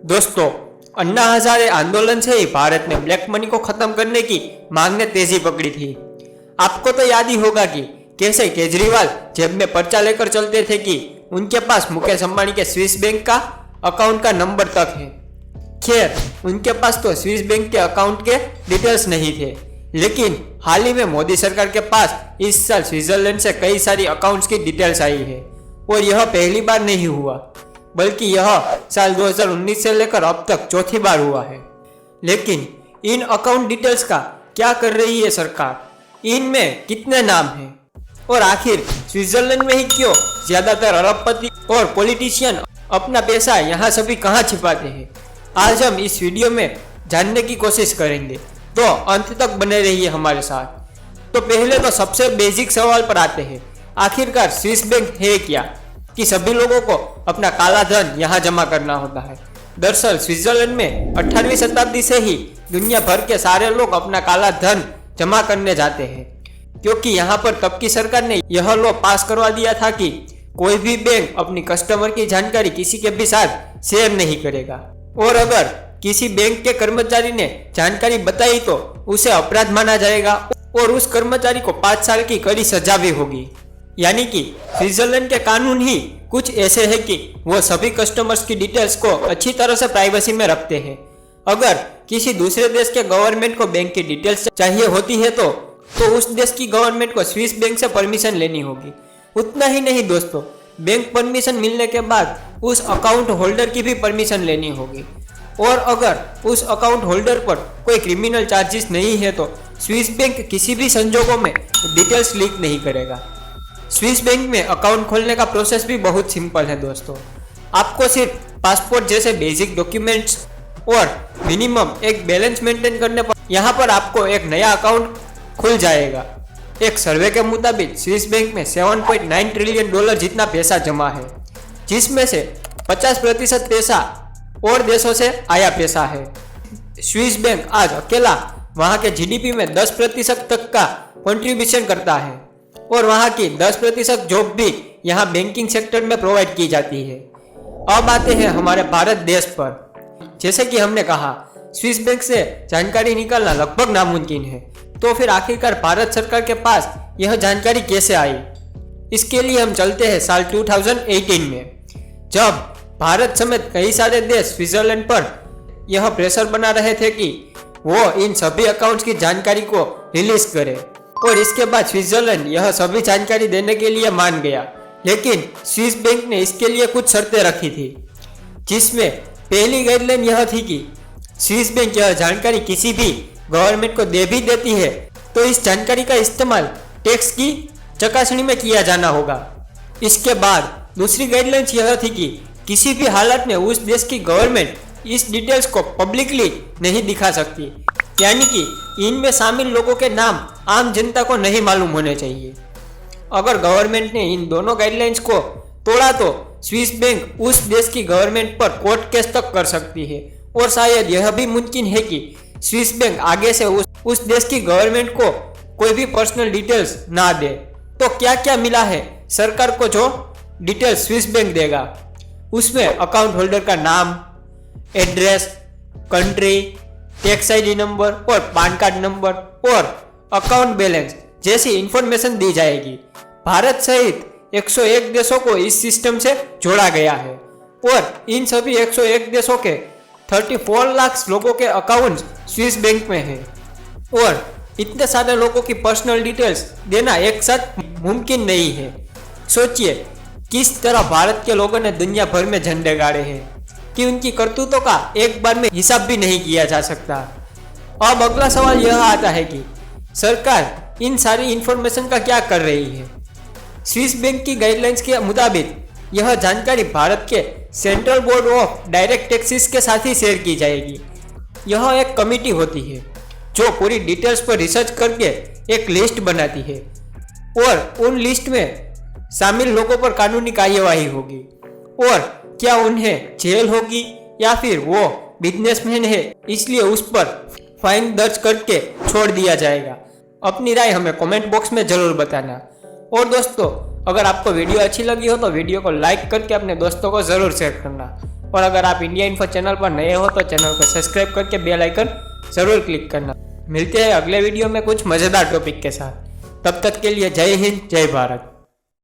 दोस्तों, अन्ना हजारे आंदोलन से ही भारत में ब्लैक मनी को खत्म करने की मांग ने तेजी पकड़ी थी। आपको तो याद ही होगा कि कैसे केजरीवाल जेब में पर्चा लेकर चलते थे कि उनके पास मुकेश अंबानी के स्विस बैंक का अकाउंट का नंबर तक है। खैर, उनके पास तो स्विस बैंक के अकाउंट के डिटेल्स नहीं थे, लेकिन हाल ही में मोदी सरकार के पास इस साल स्विट्जरलैंड से कई सारी अकाउंट्स की डिटेल्स आई है और यह पहली बार नहीं हुआ, बल्कि यह साल 2019 से लेकर अब तक चौथी बार हुआ है। लेकिन इन अकाउंट डिटेल्स का क्या कर रही है सरकार? इनमें कितने नाम हैं और आखिर स्विट्जरलैंड में ही क्यों ज्यादातर अरबपति और पॉलिटिशियन अपना पैसा यहाँ सभी कहाँ छिपाते हैं? आज हम इस वीडियो में जानने की कोशिश करेंगे, तो अंत तक बने रहिए हमारे साथ। तो पहले तो सबसे बेसिक सवाल पर आते हैं, आखिरकार स्विस बैंक है क्या कि सभी लोगों को अपना काला धन यहाँ जमा करना होता है। दरअसल स्विट्जरलैंड में 18वीं शताब्दी से ही दुनिया भर के सारे लोग अपना काला धन जमा करने जाते हैं, क्योंकि यहाँ पर तब की सरकार ने यह लॉ पास करवा दिया था कि कोई भी बैंक अपनी कस्टमर की जानकारी किसी के भी साथ शेयर नहीं करेगा, और अगर किसी बैंक के कर्मचारी ने जानकारी बताई तो उसे अपराध माना जाएगा और उस कर्मचारी को 5 साल की कड़ी सजा भी होगी। यानी कि स्विट्जरलैंड के कानून ही कुछ ऐसे है कि वो सभी कस्टमर्स की डिटेल्स को अच्छी तरह से प्राइवेसी में रखते हैं। अगर किसी दूसरे देश के गवर्नमेंट को बैंक की डिटेल्स चाहिए होती है तो उस देश की गवर्नमेंट को स्विस बैंक से परमिशन लेनी होगी। उतना ही नहीं दोस्तों, बैंक परमिशन मिलने के बाद उस अकाउंट होल्डर की भी परमिशन लेनी होगी, और अगर उस अकाउंट होल्डर पर कोई क्रिमिनल चार्जेस नहीं है तो स्विस बैंक किसी भी संजोगों में डिटेल्स लीक नहीं करेगा। स्विस बैंक में अकाउंट खोलने का प्रोसेस भी बहुत सिंपल है दोस्तों। आपको सिर्फ पासपोर्ट जैसे बेसिक डॉक्यूमेंट्स और मिनिमम एक बैलेंस मेंटेन करने पर यहाँ पर आपको एक नया अकाउंट खुल जाएगा। एक सर्वे के मुताबिक स्विस बैंक में 7.9 ट्रिलियन डॉलर जितना पैसा जमा है, जिसमें से 50% पैसा और देशों से आया पैसा है। स्विस बैंक आज अकेला वहाँ के जीडीपी में 10% तक का कंट्रीब्यूशन करता है, और वहाँ की 10% जॉब भी यहाँ बैंकिंग सेक्टर में प्रोवाइड की जाती है। अब आते हैं हमारे भारत देश पर। जैसे कि हमने कहा, स्विस बैंक से जानकारी निकालना लगभग नामुमकिन है, तो फिर आखिरकार भारत सरकार के पास यह जानकारी कैसे आई? इसके लिए हम चलते हैं साल 2018 में, जब भारत समेत कई सारे देश स्विट्जरलैंड पर यह प्रेशर बना रहे थे कि वो इन सभी अकाउंट्स की जानकारी को रिलीज करे, और इसके बाद स्विट्जरलैंड यह सभी जानकारी देने के लिए मान गया। लेकिन स्विस बैंक ने इसके लिए कुछ शर्तें रखी थी, जिसमें पहली गाइडलाइन यह थी कि स्विस बैंक यह जानकारी किसी भी गवर्नमेंट को दे भी देती है तो इस जानकारी का इस्तेमाल टैक्स की चकासणी में किया जाना होगा। इसके बाद दूसरी गाइडलाइंस यह थी कि किसी भी हालत में उस देश की गवर्नमेंट इस डिटेल्स को पब्लिकली नहीं दिखा सकती, यानी कि इनमें शामिल लोगों के नाम आम जनता को नहीं मालूम होने चाहिए। अगर गवर्नमेंट ने इन दोनों गाइडलाइंस को तोड़ा तो स्विस बैंक उस देश की गवर्नमेंट पर कोर्ट केस तक कर सकती है, और शायद यह भी मुमकिन है कि स्विस बैंक आगे से उस देश की गवर्नमेंट को कोई भी पर्सनल डिटेल्स ना दे। तो क्या क्या मिला है सरकार को जो डिटेल्स स्विस बैंक देगा? उसमें अकाउंट होल्डर का नाम, address, country, tax ID number और पैन कार्ड नंबर और अकाउंट बैलेंस जैसी इंफॉर्मेशन दी जाएगी। भारत सहित 101 देशों को इस सिस्टम से जोड़ा गया है, और इन सभी 101 देशों के 34 लाख लोगों के अकाउंट स्विस बैंक में हैं, और इतने सारे लोगों की पर्सनल डिटेल्स देना एक साथ मुमकिन नहीं है। सोचिए किस तरह भारत के लोगों ने दुनिया भर में झंडे गाड़े हैं कि उनकी करतूतों का एक बार में हिसाब भी नहीं किया जा सकता। अब अगला सवाल यह आता है कि सरकार इन सारी इंफॉर्मेशन का क्या कर रही है? स्विस बैंक की गाइडलाइंस के मुताबिक यह जानकारी भारत के central board of direct taxes के साथ ही शेयर की जाएगी। यह एक कमेटी होती है जो पूरी डिटेल्स पर रिसर्च करके एक लिस्ट बनाती है, और उन लिस्ट में शामिल लोगों पर कानूनी कार्यवाही होगी, और क्या उन्हें जेल होगी या फिर वो बिजनेसमैन है इसलिए उस पर फाइन दर्ज करके छोड़ दिया जाएगा। अपनी राय हमें कमेंट बॉक्स में जरूर बताना। और दोस्तों, अगर आपको वीडियो अच्छी लगी हो तो वीडियो को लाइक करके अपने दोस्तों को जरूर शेयर करना। और अगर आप इंडिया इन्फो चैनल पर नए हो तो चैनल को सब्सक्राइब करके बेल आइकन जरूर क्लिक करना। मिलते हैं अगले वीडियो में कुछ मजेदार टॉपिक के साथ। तब तक के लिए जय हिंद, जय भारत।